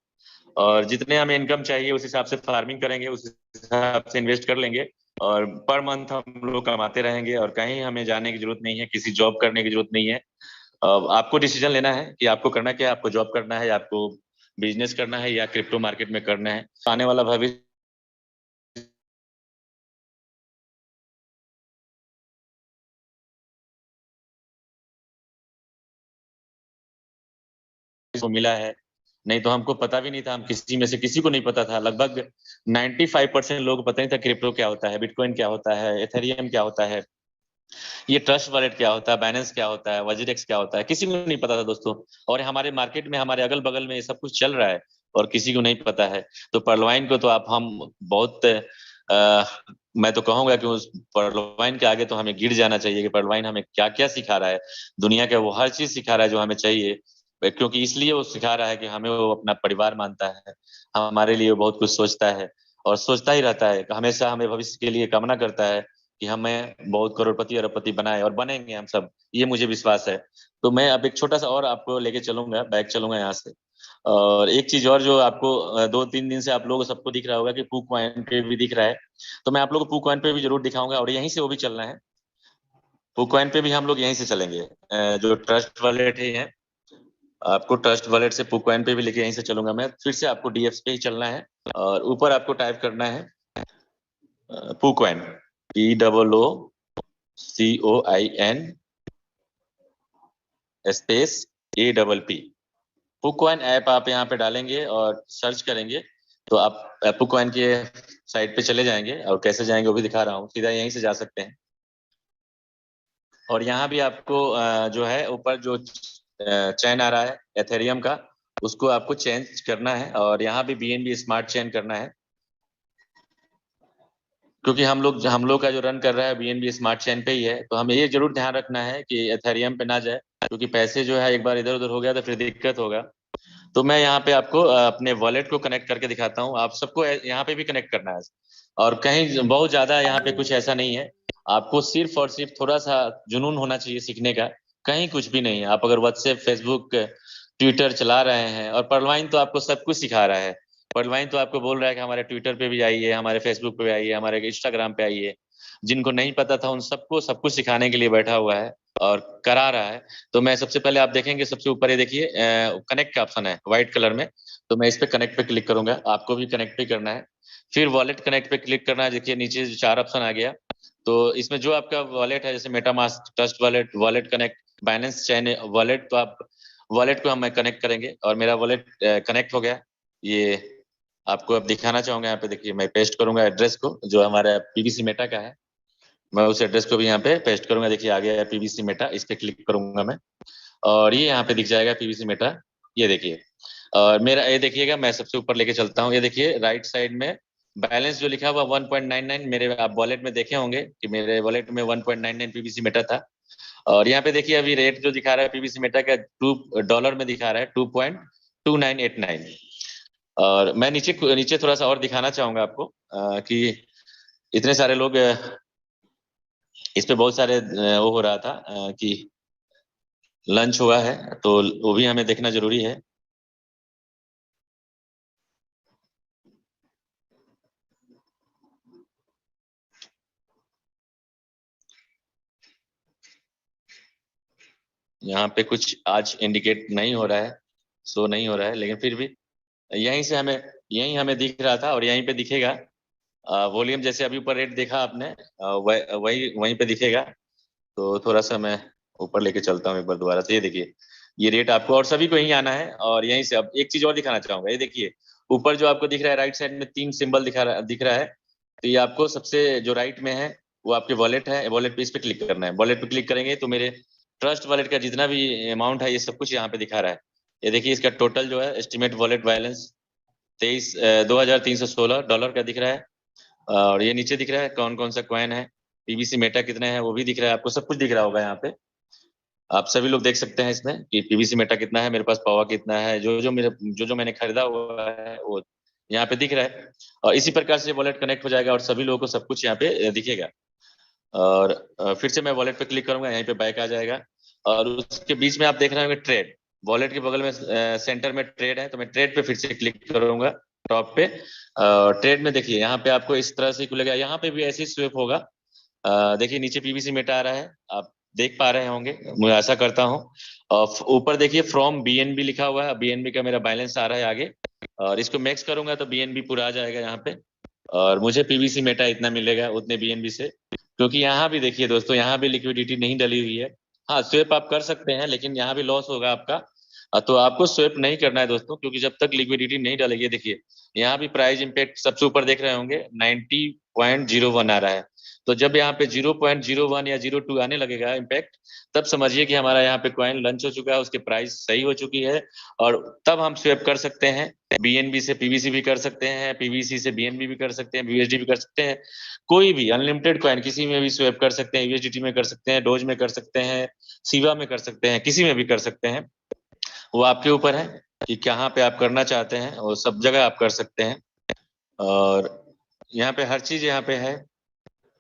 और जितने हमें इनकम चाहिए उस हिसाब से फार्मिंग करेंगे, उस हिसाब से इन्वेस्ट कर लेंगे, और पर मंथ हम लोग कमाते रहेंगे और कहीं हमें जाने की जरूरत नहीं है, किसी जॉब करने की जरूरत नहीं है। आपको डिसीजन लेना है कि आपको करना क्या है, आपको जॉब करना है, आपको बिजनेस करना है, या क्रिप्टो मार्केट में करना है। आने वाला भविष्य को मिला है, नहीं तो हमको पता भी नहीं था। हम किसी में से किसी को नहीं पता था, लगभग 95% लोगों को पता नहीं था क्रिप्टो क्या होता है, बिटकॉइन क्या होता है, एथेरियम क्या होता है, ये ट्रस्ट वॉलेट क्या होता है, बाइनेंस क्या होता है, वजीरेक्स क्या होता है, किसी को नहीं पता था दोस्तों। और हमारे मार्केट में, हमारे अगल बगल में ये सब कुछ चल रहा है और किसी को नहीं पता है। तो पर्लवाइन को तो आप हम बहुत मैं तो कहूंगा कि उस पर्लवाइन के आगे तो हमें गिर जाना चाहिए कि पर्लवाइन हमें क्या क्या सिखा रहा है। दुनिया का वो हर चीज सिखा रहा है जो हमें चाहिए, क्योंकि इसलिए वो सिखा रहा है कि हमें वो अपना परिवार मानता है, हमारे लिए वो बहुत कुछ सोचता है और सोचता ही रहता है। हमेशा हमें भविष्य के लिए कामना करता है कि हमें बहुत करोड़पति अरबपति बनाए, और बनेंगे हम सब, ये मुझे विश्वास है। तो मैं अब एक छोटा सा और आपको लेके चलूंगा, बैक चलूंगा यहाँ से। और एक चीज और जो आपको 2-3 दिन से आप लोगों को सबको दिख रहा होगा कि पू कॉइन पे भी दिख रहा है, तो मैं आप लोगों को पू कॉइन पे भी जरूर दिखाऊंगा, और यहीं से वो भी चलना है। पू कॉइन पे भी हम लोग यहीं से चलेंगे, जो ट्रस्ट वॉलेट है, आपको ट्रस्ट वॉलेट से पू कॉइन पे भी लेके यहीं से चलूंगा मैं। फिर से आपको डीएक्स पे ही चलना है, और ऊपर आपको टाइप करना है PooCoin, POOCOIN space APP। PooCoin app आप यहाँ पे डालेंगे और सर्च करेंगे तो आप पुकॉइन के साइट पे चले जाएंगे, और कैसे जाएंगे वो भी दिखा रहा हूँ, सीधा यहीं से जा सकते हैं। और यहाँ भी आपको जो है ऊपर जो चैन आ रहा है एथेरियम का, उसको आपको चेंज करना है, और यहाँ भी BNB स्मार्ट चेन करना है, क्योंकि हम लोग का जो रन कर रहा है BNB स्मार्ट चेन पे ही है। तो हमें ये जरूर ध्यान रखना है कि एथेरियम पे ना जाए, क्योंकि पैसे जो है एक बार इधर उधर हो गया तो फिर दिक्कत होगा। तो मैं यहाँ पे आपको अपने वॉलेट को कनेक्ट करके दिखाता हूँ, आप सबको यहाँ पे भी कनेक्ट करना है। और कहीं बहुत ज्यादा यहाँ पे कुछ ऐसा नहीं है, आपको सिर्फ और सिर्फ थोड़ा सा जुनून होना चाहिए सीखने का, कहीं कुछ भी नहीं है। आप अगर व्हाट्सएप, फेसबुक, ट्विटर चला रहे हैं, और पर्लवाइन तो आपको सब कुछ सिखा रहा है। पर्लवाइन तो आपको बोल रहा है कि हमारे ट्विटर पे भी आइए, हमारे फेसबुक पे भी आइए, हमारे इंस्टाग्राम पे आइए। जिनको नहीं पता था उन सबको सब कुछ सिखाने के लिए बैठा हुआ है और करा रहा है। तो मैं सबसे पहले, आप देखेंगे सबसे ऊपर ये देखिए कनेक्ट का ऑप्शन है व्हाइट कलर में, तो मैं इस पे कनेक्ट पे क्लिक करूंगा, आपको भी कनेक्ट पे करना है। फिर वॉलेट कनेक्ट पे क्लिक करना है, देखिए नीचे 4 ऑप्शन आ गया। तो इसमें जो आपका वॉलेट है, जैसे MetaMask, trust wallet, wallet connect, Binance chain wallet, तो आप वॉलेट को हम कनेक्ट करेंगे, और मेरा वॉलेट कनेक्ट हो गया। ये आपको अब दिखाना चाहूंगा, यहाँ पे देखिए मैं पेस्ट करूंगा एड्रेस को जो हमारा पीवीसी मेटा का है, मैं उस एड्रेस को भी यहाँ पे पेस्ट करूंगा। देखिए आ गया है पीवीसी मेटा, इस पे क्लिक करूंगा मैं, और ये यहाँ पे दिख जाएगा पीवीसी मेटा, ये देखिए। और मेरा ये देखिएगा, मैं सबसे ऊपर लेके चलता हूँ, ये देखिए राइट साइड में बैलेंस जो लिखा हुआ 1.99, मेरे आप वॉलेट में देखे होंगे कि मेरे वॉलेट में 1.99 पीवीसी मेटा था। और यहाँ पे देखिए अभी रेट जो दिखा रहा है पीवीसी मेटा का, $2 में दिखा रहा है, 2.2989। और मैं नीचे नीचे थोड़ा सा और दिखाना चाहूंगा आपको कि इतने सारे लोग इस पे बहुत सारे वो हो रहा था कि लंच हुआ है, तो वो भी हमें देखना जरूरी है। यहाँ पे कुछ आज इंडिकेट नहीं हो रहा है, शो नहीं हो रहा है, लेकिन फिर भी यहीं से हमें, यहीं हमें दिख रहा था और यहीं पे दिखेगा। वॉल्यूम जैसे अभी ऊपर रेट देखा आपने, वही वहीं पे दिखेगा। तो थोड़ा सा मैं ऊपर लेके चलता हूँ एक बार दोबारा से। ये देखिए, ये रेट आपको और सभी को यहीं आना है और यहीं से। अब एक चीज और दिखाना चाहूंगा, ये देखिए ऊपर जो आपको दिख रहा है राइट साइड में 3 सिंबल दिख रहा है। तो ये आपको सबसे जो राइट में है वो आपके वॉलेट है। वॉलेट पे इस पे क्लिक करना है। वॉलेट पे क्लिक करेंगे तो मेरे ट्रस्ट वॉलेट का जितना भी अमाउंट है ये सब कुछ यहाँ पे दिखा रहा है। ये देखिए इसका टोटल जो है एस्टिमेट वॉलेट बैलेंस 23,2316 डॉलर का दिख रहा है। और ये नीचे दिख रहा है कौन कौन सा कॉइन है, पीबीसी मेटा कितना है वो भी दिख रहा है। आपको सब कुछ दिख रहा होगा यहाँ पे। आप सभी लोग देख सकते हैं इसमें कि पीबीसी मेटा कितना है, मेरे पास पावा कितना है, जो मैंने खरीदा हुआ है वो यहाँ पे दिख रहा है। और इसी प्रकार से वॉलेट कनेक्ट हो जाएगा और सभी लोगों को सब कुछ यहाँ पे दिखेगा। और फिर से मैं वॉलेट पे क्लिक करूंगा, यहीं पे बैक आ जाएगा। और उसके बीच में आप देख रहे होंगे ट्रेड, वॉलेट के बगल में सेंटर में ट्रेड है, तो मैं ट्रेड पे फिर से क्लिक करूंगा टॉप पे। ट्रेड में देखिए यहाँ पे आपको इस तरह से खुलेगा, यहाँ पे भी ऐसे ही स्वेप होगा। देखिए नीचे पीबीसी मेटा आ रहा है, आप देख पा रहे होंगे, मैं आशा करता हूँ। और ऊपर देखिए फ्रॉम बीएनबी लिखा हुआ है, बीएनबी का मेरा बैलेंस आ रहा है आगे। और इसको मैक्स करूंगा तो बीएनबी पूरा आ जाएगा यहाँ पे। और मुझे पीबीसी मेटा इतना मिलेगा उतने बीएनबी से, क्योंकि यहाँ भी देखिए दोस्तों, यहाँ भी लिक्विडिटी नहीं डली हुई है। हाँ स्वेप आप कर सकते हैं लेकिन यहाँ भी लॉस होगा आपका। तो आपको स्वेप नहीं करना है दोस्तों, क्योंकि जब तक लिक्विडिटी नहीं डालेगी। देखिए यहाँ भी प्राइस इम्पैक्ट सबसे ऊपर देख रहे होंगे 90.01 आ रहा है। तो जब यहाँ पे 0.01 या 0.2 आने लगेगा इम्पैक्ट, तब समझिए कि हमारा यहाँ पे कॉइन लंच हो चुका है, उसकी प्राइस सही हो चुकी है। और तब हम स्वेप कर सकते हैं, बीएनबी से पीबीसी भी कर सकते हैं, पीबीसी से बीएनबी भी कर सकते हैं, बीएसडी भी कर सकते हैं। कोई भी अनलिमिटेड कॉइन किसी में भी स्वेप कर सकते हैं, यूएसडीटी में कर सकते हैं, डोज में कर सकते हैं, सीवा में कर सकते हैं, किसी में भी कर सकते हैं। वो आपके ऊपर है कि कहाँ पे आप करना चाहते हैं, वो सब जगह आप कर सकते हैं। और यहाँ पे हर चीज यहाँ पे है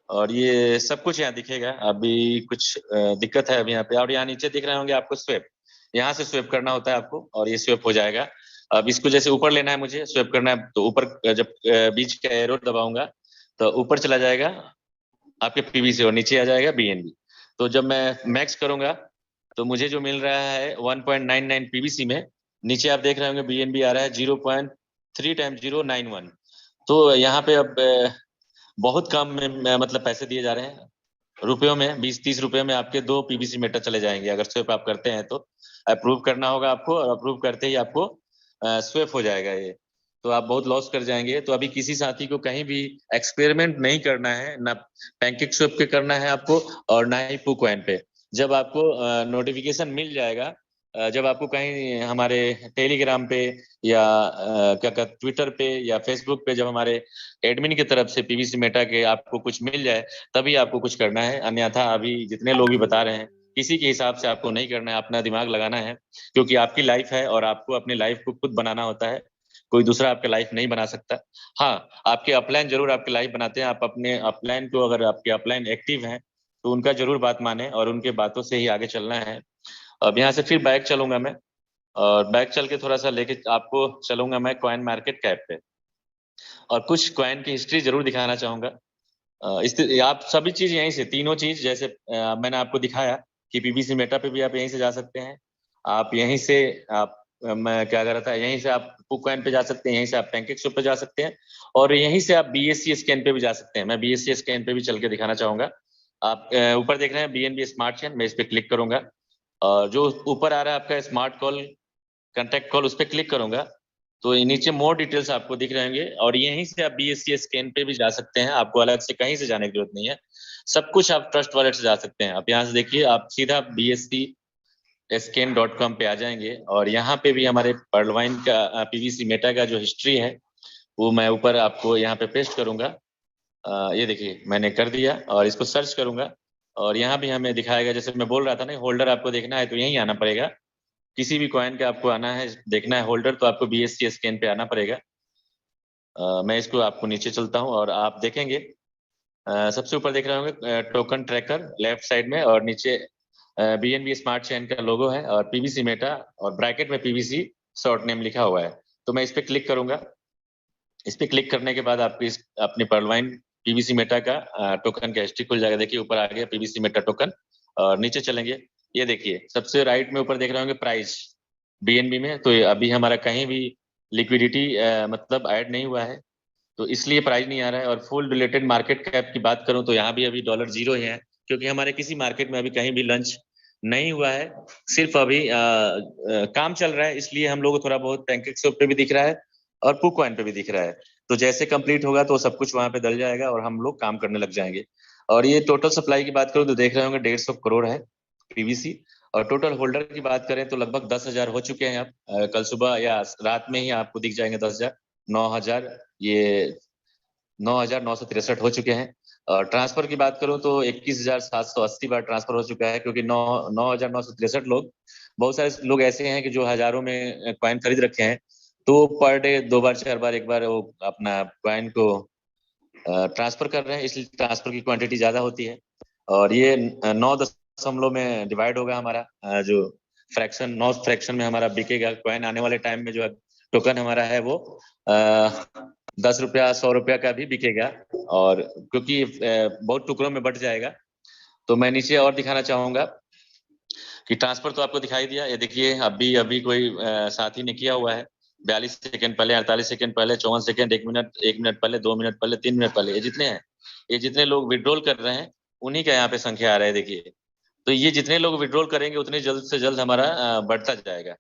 और ये सब कुछ यहाँ दिखेगा। अभी कुछ दिक्कत है अभी यहाँ पे। और यहाँ नीचे दिख रहे होंगे आपको स्वेप, यहाँ से स्वेप करना होता है आपको और ये स्वेप हो जाएगा। अब इसको जैसे ऊपर लेना है, मुझे स्वेप करना है तो ऊपर जब बीच का एरो दबाऊंगा तो ऊपर चला जाएगा आपके पीबीसी और नीचे आ जाएगा बीएनबी। तो जब मैं मैक्स करूंगा तो मुझे जो मिल रहा है 1.99 पीबीसी में, नीचे आप देख रहे होंगे बीएनबी आ रहा है 0.3 टाइम्स 091। तो यहाँ पे अब बहुत कम में मतलब पैसे दिए जा रहे हैं, रुपयों में 20-30 रुपए में आपके 2 पीबीसी मीटर चले जाएंगे अगर स्वेप आप करते हैं तो। अप्रूव करना होगा आपको और अप्रूव करते ही आपको स्वेप हो जाएगा ये। तो आप बहुत लॉस कर जाएंगे। तो अभी किसी साथी को कहीं भी एक्सपेरिमेंट नहीं करना है, ना पैनकेक स्वेप पे करना है आपको और ना ही PooCoin पे। जब आपको नोटिफिकेशन मिल जाएगा, जब आपको कहीं हमारे टेलीग्राम पे या क्या कहते ट्विटर पे या फेसबुक पे जब हमारे एडमिन की तरफ से पीबीसी मेटा के आपको कुछ मिल जाए, तभी आपको कुछ करना है। अन्यथा अभी जितने लोग भी बता रहे हैं किसी के हिसाब से आपको नहीं करना है, अपना दिमाग लगाना है, क्योंकि आपकी लाइफ है और आपको अपनी लाइफ को खुद बनाना होता है। कोई दूसरा आपके लाइफ नहीं बना सकता। हाँ आपके अपलाइन जरूर आपकी लाइफ बनाते हैं। आप अपने अपलाइन को, अगर आपके अपलाइन एक्टिव हैं तो उनका जरूर बात माने और उनके बातों से ही आगे चलना है। अब यहाँ से फिर बैक चलूंगा मैं और बैक चल के थोड़ा सा लेके आपको चलूंगा मैं कॉइन मार्केट कैप पे और कुछ कॉइन की हिस्ट्री जरूर दिखाना चाहूंगा। आप सभी चीज यहीं से, तीनों चीज जैसे मैंने आपको दिखाया कि पीबीसी मेटा पे भी आप यहीं से जा सकते हैं। आप यहीं से आप मैं क्या कर रहा था, यहीं से आप PooCoin पे जा सकते हैं, यहीं से आप पैनकेक पे जा सकते हैं और यहीं से आप बीएससी स्कैन पे भी जा सकते हैं। मैं बीएससी स्कैन पे भी चल के दिखाना चाहूंगा। आप ऊपर देख रहे हैं बीएनबी स्मार्ट चेन, मैं इस पे क्लिक करूंगा और जो ऊपर आ रहा है आपका स्मार्ट कॉल, कॉन्टैक्ट कॉल, उस पर क्लिक करूंगा तो ये नीचे मोर डिटेल्स आपको दिख रहे होंगे और यहीं से आप बीएससी स्कैन पे भी जा सकते हैं। आपको अलग से कहीं से जाने की जरूरत नहीं है, सब कुछ आप ट्रस्ट वॉलेट से जा सकते हैं। आप यहाँ से देखिए, आप सीधा bscscan.com पे आ जाएंगे और यहाँ पे भी हमारे पर्लवाइन का पीबीसी मेटा का जो हिस्ट्री है वो मैं ऊपर आपको यहाँ पे पेस्ट करूंगा। ये देखिए मैंने कर दिया और इसको सर्च करूंगा और यहाँ भी हमें दिखाएगा, जैसे मैं बोल रहा था ना, होल्डर आपको देखना है तो यहीं आना पड़ेगा। किसी भी कॉइन का आपको आना है, देखना है होल्डर, तो आपको बीएससी स्कैन पे आना पड़ेगा। मैं इसको आपको नीचे चलता हूँ और आप देखेंगे सबसे ऊपर देख रहे होंगे टोकन ट्रैकर लेफ्ट साइड में और नीचे बीएनबी स्मार्ट चेन का लोगो है और पीबीसी मेटा और ब्रैकेट में पीबीसी शॉर्ट नेम लिखा हुआ है। तो मैं इस पे क्लिक करूंगा। इस पे क्लिक करने के बाद आपकी अपनी पर्लवाइन पीबीसी मेटा का टोकन का हिस्ट्री खुल जाएगा। देखिए ऊपर आ गया पीबीसी मेटा टोकन और नीचे चलेंगे, ये देखिए सबसे राइट में ऊपर देख रहे होंगे प्राइस बीएनबी में। तो अभी हमारा कहीं भी लिक्विडिटी मतलब ऐड नहीं हुआ है। तो इसलिए प्राइस नहीं आ रहा है। और फुल रिलेटेड मार्केट कैप की बात करूं तो यहाँ भी अभी डॉलर जीरो ही है, क्योंकि हमारे किसी मार्केट में अभी कहीं भी लंच नहीं हुआ है, सिर्फ अभी काम चल रहा है, इसलिए हम लोग को थोड़ा बहुत पैनकेक स्वैप पे भी दिख रहा है और पुकॉइन पे भी दिख रहा है। तो जैसे कंप्लीट होगा तो सब कुछ वहां पे डल जाएगा और हम लोग काम करने लग जाएंगे। और ये टोटल सप्लाई की बात करूं तो देख रहे होंगे 150 करोड़ है पीवीसी। और टोटल होल्डर की बात करें तो लगभग 10,000 हो चुके हैं। अब कल सुबह या रात में ही आपको दिख जाएंगे 10,000, 9,000, ये 9,963 हो चुके हैं। और ट्रांसफर की बात करूं तो 21,780 बार ट्रांसफर हो चुका है, क्योंकि 9,963 लोग, बहुत सारे लोग ऐसे हैं कि जो हजारों में कॉइन खरीद रखे हैं, तो पर डे 2 बार 4 बार एक बार वो अपना कॉइन को ट्रांसफर कर रहे हैं, इसलिए ट्रांसफर की क्वांटिटी ज्यादा होती है। और ये 9 में डिवाइड होगा हमारा जो फ्रैक्शन, 9 फ्रैक्शन में हमारा बिकेगा कॉइन। आने वाले टाइम में जो टोकन हमारा है वो 10 रुपया 100 रुपया का भी बिकेगा, और क्योंकि बहुत टुकड़ों में बट जाएगा। तो मैं नीचे और दिखाना चाहूंगा कि ट्रांसफर तो आपको दिखाई दिया, ये देखिए अभी कोई साथी ने किया हुआ है 42 सेकंड पहले, 48 सेकंड पहले, 54 सेकंड, 1 मिनट पहले, 2 मिनट पहले, 3 मिनट पहले, ये जितने हैं, ये जितने लोग विड्रॉल कर रहे हैं उन्हीं का यहाँ पे संख्या आ रहा है, देखिए। तो ये जितने लोग विड्रॉल करेंगे उतने जल्द से जल्द हमारा बढ़ता जाएगा,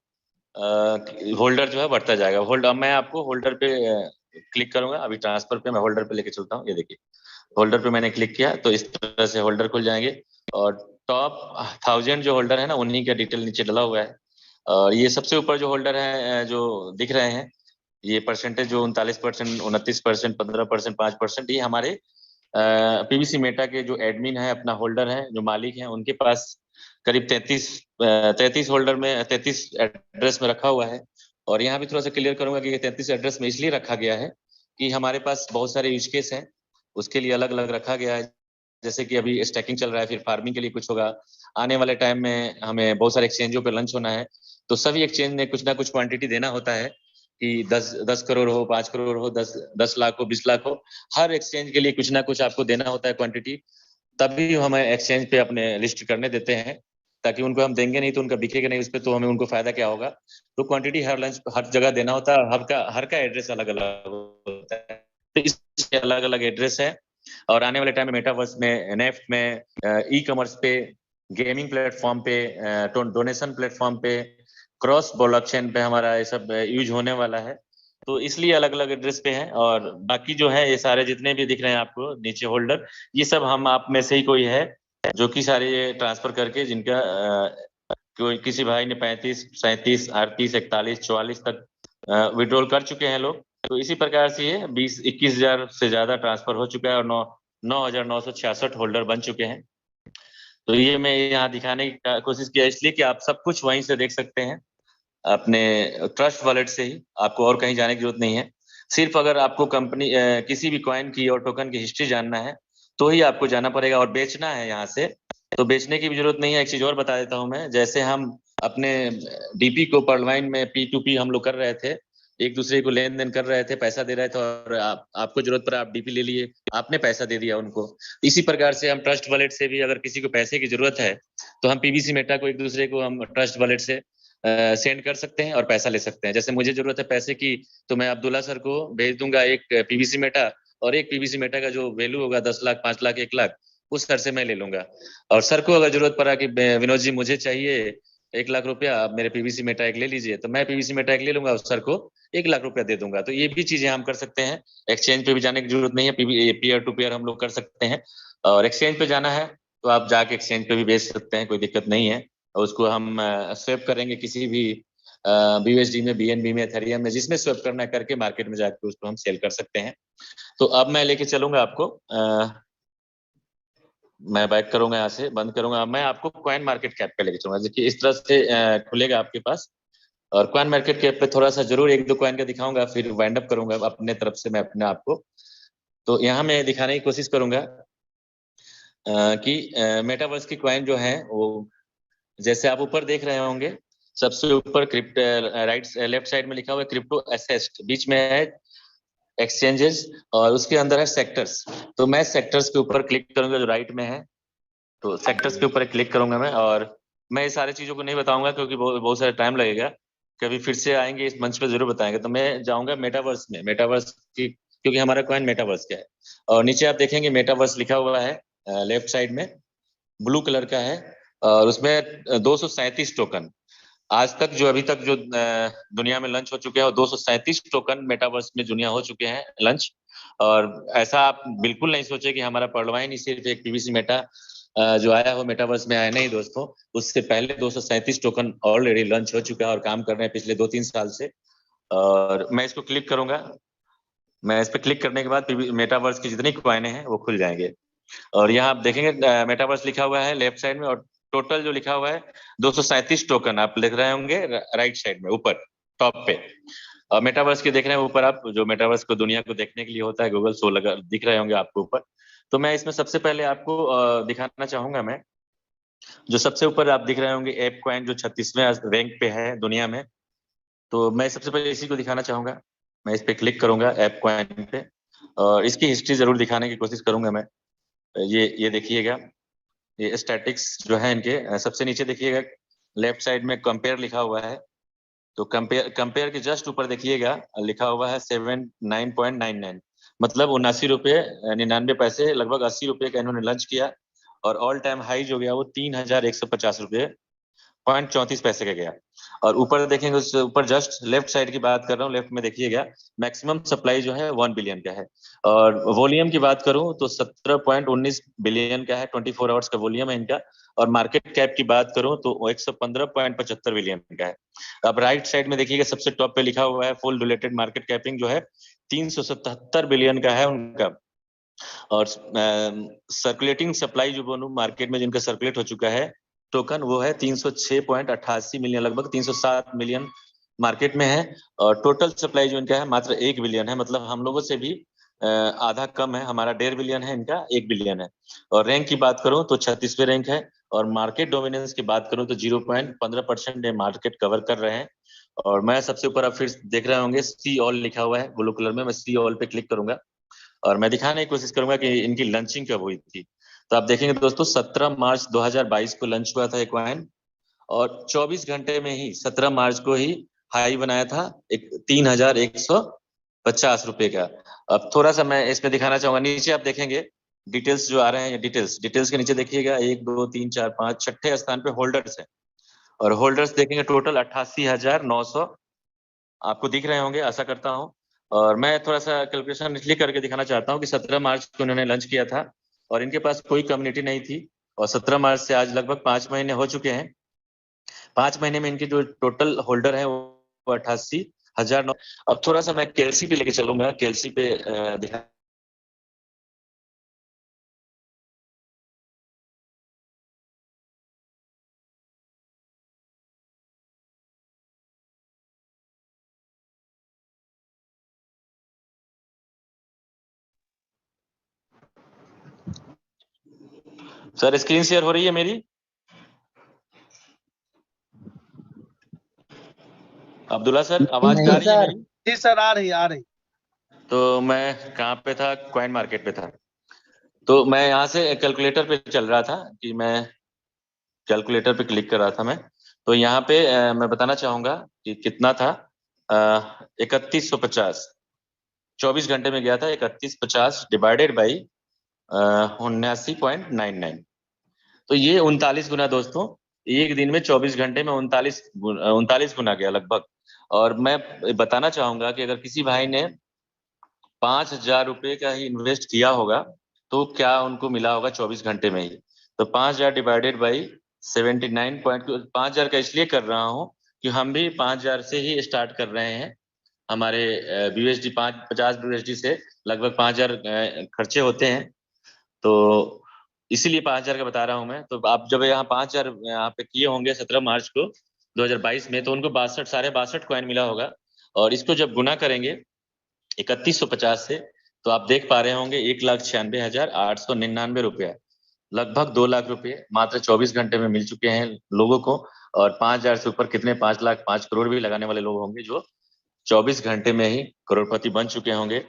होल्डर जो है बढ़ता जाएगा। होल्डर, मैं आपको होल्डर पे क्लिक करूंगा, अभी ट्रांसफर पे मैं होल्डर पे लेके चलता हूँ। ये देखिए होल्डर पे मैंने क्लिक किया तो इस तरह से होल्डर खुल जाएंगे, और टॉप 1000 जो होल्डर है ना, उन्हीं का डिटेल नीचे डला हुआ है। और ये सबसे ऊपर जो होल्डर है जो दिख रहे हैं, ये परसेंटेज जो 39%, 29%, 15%, 5%, ये हमारे पीवीसी मेटा के जो एडमिन है, अपना होल्डर है, जो मालिक है, उनके पास करीब 33 होल्डर में 33 एड्रेस में रखा हुआ है। और यहाँ भी थोड़ा सा क्लियर करूंगा कि ये 33 एड्रेस में इसलिए रखा गया है कि हमारे पास बहुत सारे यूज केस हैं, उसके लिए अलग अलग रखा गया है। जैसे कि अभी स्टैकिंग चल रहा है, फिर फार्मिंग के लिए कुछ होगा, आने वाले टाइम में हमें बहुत सारे एक्सचेंजों पे लंच होना है, तो सभी एक्सचेंज ने कुछ ना कुछ क्वांटिटी देना होता है कि 10 करोड़ हो, 5 करोड़ हो, 10 लाख हो, 20 लाख हो, हर एक्सचेंज के लिए कुछ ना कुछ आपको देना होता है क्वांटिटी, तभी हमें एक्सचेंज पे अपने लिस्ट करने देते हैं, ताकि उनको हम देंगे नहीं तो उनका बिकेगा नहीं उस पर, तो हमें उनको फायदा क्या होगा। तो क्वांटिटी हर लंच हर जगह देना होता है, हर का एड्रेस अलग अलग होता है, तो इसके अलग अलग एड्रेस है। और आने वाले टाइम में मेटावर्स में, नेफ्ट में, ई कॉमर्स पे, गेमिंग प्लेटफॉर्म पे, डोनेशन प्लेटफॉर्म पे, क्रॉस ब्लॉकचेन पे हमारा ये सब यूज होने वाला है, तो इसलिए अलग अलग एड्रेस पे है। और बाकी जो है ये सारे जितने भी दिख रहे हैं आपको नीचे होल्डर, ये सब हम आप में से ही कोई है जो कि सारे ये ट्रांसफर करके, जिनका कोई किसी भाई ने 35, 37, 38, 41, 44 तक विड्रॉल कर चुके हैं लोग। तो इसी प्रकार से ये 21,000 से ज्यादा ट्रांसफर हो चुका है और 9,966 होल्डर बन चुके हैं। तो ये मैं यहाँ दिखाने की कोशिश किया इसलिए कि आप सब कुछ वहीं से देख सकते हैं, अपने ट्रस्ट वॉलेट से ही, आपको और कहीं जाने की जरूरत नहीं है। सिर्फ अगर आपको कंपनी किसी भी कॉइन की और टोकन की हिस्ट्री जानना है तो ही आपको जाना पड़ेगा, और बेचना है यहाँ से तो बेचने की भी जरूरत नहीं है। एक चीज और बता देता हूँ मैं, जैसे हम अपने डीपी को पर्लवाइन में P2P हम लोग कर रहे थे, एक दूसरे को लेन देन कर रहे थे, पैसा दे रहे थे, और आपको जरूरत पड़ा आप डीपी ले लिए, आपने पैसा दे दिया उनको। इसी प्रकार से हम ट्रस्ट वॉलेट से भी अगर किसी को पैसे की जरूरत है तो हम पीवीसी मेटा को एक दूसरे को हम ट्रस्ट वॉलेट से सेंड कर सकते हैं और पैसा ले सकते हैं। जैसे मुझे जरूरत है पैसे की तो मैं अब्दुल्ला सर को भेज दूंगा एक पीवीसी मेटा, और एक पीवीसी मेटा का जो वैल्यू होगा 10 लाख, 5 लाख, 1 लाख, उस सर से मैं ले लूंगा। और सर को अगर जरूरत पड़ा कि विनोद जी मुझे चाहिए 1 लाख रुपया, आप मेरे पीवीसी मेटा एक ले लीजिए, तो मैं पीवीसी मेटा एक ले लूंगा, उस सर को 1 लाख रुपया दे दूंगा। तो ये भी चीजें हम कर सकते हैं, एक्सचेंज पे भी जाने की जरूरत नहीं है, पीयर टू पीयर हम लोग कर सकते हैं। और एक्सचेंज पे जाना है तो आप जाके एक्सचेंज पे भी बेच सकते हैं, कोई दिक्कत नहीं है। और उसको हम स्वेप करेंगे किसी भी BUSD में, BNB में, एथेरियम में, जिसमें स्वेप करना है करके मार्केट में जाके उसको हम सेल कर सकते हैं। तो अब मैं लेके चलूंगा आपको, मैं बैक करूंगा, यहाँ से बंद करूंगा, मैं आपको कॉइन मार्केट कैप पे लेके चलूंगा। देखिए इस तरह से खुलेगा आपके पास, और कॉइन मार्केट कैप पे थोड़ा सा जरूर 1-2 कॉइन का दिखाऊंगा, फिर वाइंड अप करूंगा अपने तरफ से मैं अपने आप को। तो यहाँ मैं दिखाने की कोशिश करूंगा कि मेटावर्स की कॉइन जो है वो, जैसे आप ऊपर देख रहे होंगे, सबसे ऊपर क्रिप्टो लेफ्ट साइड में लिखा हुआ है क्रिप्टो एसेस्ट, बीच में है एक्सचेंजेस, और उसके अंदर है सेक्टर्स। तो मैं सेक्टर्स के ऊपर क्लिक करूंगा जो राइट में है, तो सेक्टर्स के ऊपर क्लिक करूंगा मैं। और मैं ये सारी चीजों को नहीं बताऊंगा क्योंकि बहुत सारा टाइम लगेगा, कभी फिर से आएंगे इस मंच पे जरूर बताएंगे। तो मैं जाऊंगा मेटावर्स में, मेटावर्स की क्योंकि हमारा कॉइन मेटावर्स का है। और नीचे आप देखेंगे मेटावर्स लिखा हुआ है लेफ्ट साइड में, ब्लू कलर का है, और उसमें 237 टोकन आज तक जो अभी तक जो दुनिया में लंच हो चुके हैं, और 237 टोकन मेटावर्स में दुनिया हो चुके हैं लंच। और ऐसा आप बिल्कुल नहीं सोचे कि हमारा पर्लवाइन ही सिर्फ एक पीवीसी मेटा जो आया हो मेटावर्स में आया, नहीं दोस्तों, उससे पहले 237 टोकन ऑलरेडी लंच हो चुका है और काम कर रहे हैं पिछले 2-3 साल से। और मैं इसको क्लिक करूंगा, मैं इस पर क्लिक करने के बाद मेटावर्स की जितनी कॉइने हैं वो खुल जाएंगे। और यहाँ आप देखेंगे मेटावर्स लिखा हुआ है लेफ्ट साइड में, और टोटल जो लिखा हुआ है 237 टोकन आप लिख रहे होंगे राइट साइड में ऊपर टॉप पे। मेटावर्स के देख रहे हैं ऊपर आप, जो मेटावर्स को दुनिया को देखने के लिए होता है गूगल शो लगा दिख रहे होंगे आपको ऊपर। तो मैं इसमें सबसे पहले आपको दिखाना चाहूंगा, मैं जो सबसे ऊपर आप दिख रहे होंगे एप कॉइन जो 36वें रैंक पे है दुनिया में, तो मैं सबसे पहले इसी को दिखाना चाहूंगा। मैं इस पे क्लिक करूंगा एप कॉइन पे, और इसकी हिस्ट्री जरूर दिखाने की कोशिश करूंगा मैं। ये देखिएगा, ये स्टैटिक्स जो है इनके सबसे नीचे देखिएगा लेफ्ट साइड में कंपेयर लिखा हुआ है। तो कंपेयर के जस्ट ऊपर देखिएगा लिखा हुआ है 79.99, मतलब 79 रुपये 99 पैसे, लगभग 80 रुपये का इन्होंने लंच किया। और ऑल टाइम हाई जो गया वो 3150 रुपये 34 पैसे का गया। और ऊपर देखेंगे उससे ऊपर जस्ट लेफ्ट साइड की बात कर रहा हूँ, लेफ्ट में देखिएगा मैक्सिमम सप्लाई जो है 1 बिलियन का है। और वॉल्यूम की बात करूं तो 17.19 बिलियन का है, 24 आवर्स का वॉल्यूम है इनका। और मार्केट कैप की बात करूं तो 115.75 बिलियन का है। अब राइट साइड में देखिएगा सबसे टॉप पे लिखा हुआ है फुल रिलेटेड मार्केट कैपिंग जो है 377 बिलियन का है उनका। और सर्कुलेटिंग सप्लाई जो बोलूं मार्केट में जिनका सर्कुलेट हो चुका है टोकन वो है 306.88 मिलियन, लगभग 307 मिलियन मार्केट में है। और टोटल सप्लाई जो इनका है मात्र 1 बिलियन है, मतलब हम लोगों से भी आधा कम है, हमारा 1.5 बिलियन है, इनका 1 बिलियन है। और रैंक की बात करूं तो 36वें रैंक है। और मार्केट डोमिनेंस की बात करूं तो 0.15% मार्केट कवर कर रहे हैं। और मैं सबसे ऊपर आप फिर देख रहे होंगे सी ऑल लिखा हुआ है ब्लू कलर में, मैं सी ऑल पे क्लिक करूंगा और मैं दिखाने की कोशिश करूंगा कि इनकी लंचिंग कब हुई थी। तो आप देखेंगे दोस्तों 17 मार्च 2022 को लंच हुआ था एक कॉइन, और 24 घंटे में ही 17 मार्च को ही हाई बनाया था एक 3150 रुपए का। अब थोड़ा सा मैं इसमें दिखाना चाहूंगा, नीचे आप देखेंगे डिटेल्स जो आ रहे हैं, डिटेल्स के नीचे देखिएगा 1 2 3 4 5 छठे स्थान पे होल्डर्स है। और होल्डर्स देखेंगे टोटल 88,900 आपको दिख रहे होंगे आशा करता हूँ। और मैं थोड़ा सा कैलकुलेशन इसलिए करके दिखाना चाहता हूँ कि 17 मार्च को उन्होंने लंच किया था और इनके पास कोई कम्युनिटी नहीं थी। और 17 मार्च से आज लगभग 5 महीने हो चुके हैं। 5 महीने में इनके जो टोटल होल्डर है वो 88,009। अब थोड़ा सा मैं केएलसी पे लेके चलूंगा, केएलसी पे दिखा। सर स्क्रीन शेयर हो रही है मेरी? अब्दुल्ला सर आवाज आ रही है मेरी? जी सर आ रही। तो मैं कहाँ पे था? कॉइन मार्केट पे था। तो मैं यहाँ से कैलकुलेटर पे चल रहा था कि मैं कैलकुलेटर पे क्लिक कर रहा था मैं। तो यहाँ पे मैं बताना चाहूंगा कि कितना था 3150, 24 घंटे में गया था 3150 डिवाइडेड बाई 79.99। तो ये 39 गुना दोस्तों, एक दिन में 24 घंटे में 39 गुना गया लगभग। और मैं बताना चाहूंगा कि अगर किसी भाई ने 5,000 रुपये का ही इन्वेस्ट किया होगा तो क्या उनको मिला होगा 24 घंटे में ही। तो 5,000 डिवाइडेड बाई 5,000 का इसलिए कर रहा हूँ कि हम भी 5,000 से ही स्टार्ट कर रहे हैं। हमारे BUSD 50 BUSD से लगभग 5,000 खर्चे होते हैं, तो इसीलिए 5,000 का बता रहा हूँ मैं। तो आप जब यहाँ 5,000 यहाँ पे किए होंगे 17 मार्च को 2022 में, तो उनको 62 कॉइन मिला होगा। और इसको जब गुना करेंगे 3150 से, तो आप देख पा रहे होंगे 1,96,899 रुपया, लगभग 2 लाख रुपए मात्र 24 घंटे में मिल चुके हैं लोगों को। और 5,000 से ऊपर कितने 5 लाख 5 करोड़ भी लगाने वाले लोग होंगे जो 24 घंटे में ही करोड़पति बन चुके होंगे।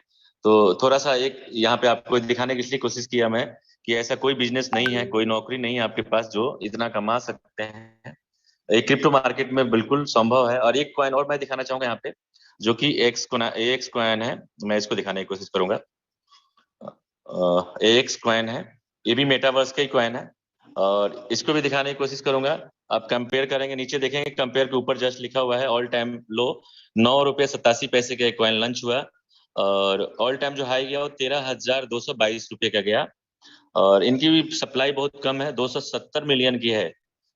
तो थोड़ा सा एक यहाँ पे आपको दिखाने की इसलिए कोशिश किया मैं कि ऐसा कोई बिजनेस नहीं है, कोई नौकरी नहीं है आपके पास जो इतना कमा सकते हैं। एक क्रिप्टो मार्केट में बिल्कुल संभव है। और एक कॉइन और मैं दिखाना चाहूंगा यहाँ पे, जो कि एक्स कॉइन है। मैं इसको दिखाने की कोशिश करूंगा। एक्स कॉइन है, ये भी मेटावर्स का ही कॉइन है और इसको भी दिखाने की कोशिश करूंगा। आप कंपेयर करेंगे, नीचे देखेंगे कंपेयर के ऊपर जस्ट लिखा हुआ है ऑल टाइम लो, 9 रुपये 87 पैसे का कॉइन लॉन्च हुआ और ऑल टाइम जो हाई गया वो 13,222 रुपये का गया और इनकी भी सप्लाई बहुत कम है, 270 मिलियन की है,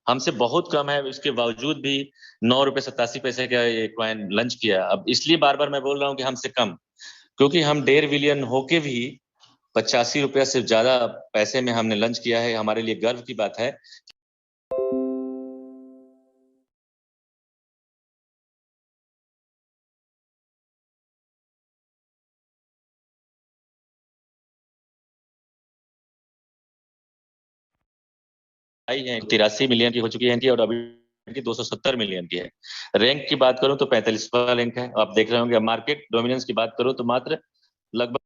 हमसे बहुत कम है। इसके बावजूद भी 9 रुपये 87 पैसे का ये कॉइन लॉन्च किया। अब इसलिए बार बार मैं बोल रहा हूँ कि हमसे कम, क्योंकि हम 1.5 बिलियन होके भी 85 रुपया से ज्यादा पैसे में हमने लॉन्च किया है, हमारे लिए गर्व की बात है। आई है 83 मिलियन की हो चुकी है इनकी और अभी की 270 मिलियन की है। रैंक की बात करूं तो 45वां रैंक है। आप देख रहे होंगे। मार्केट डोमिनेंस की बात करूं तो मात्र लगभग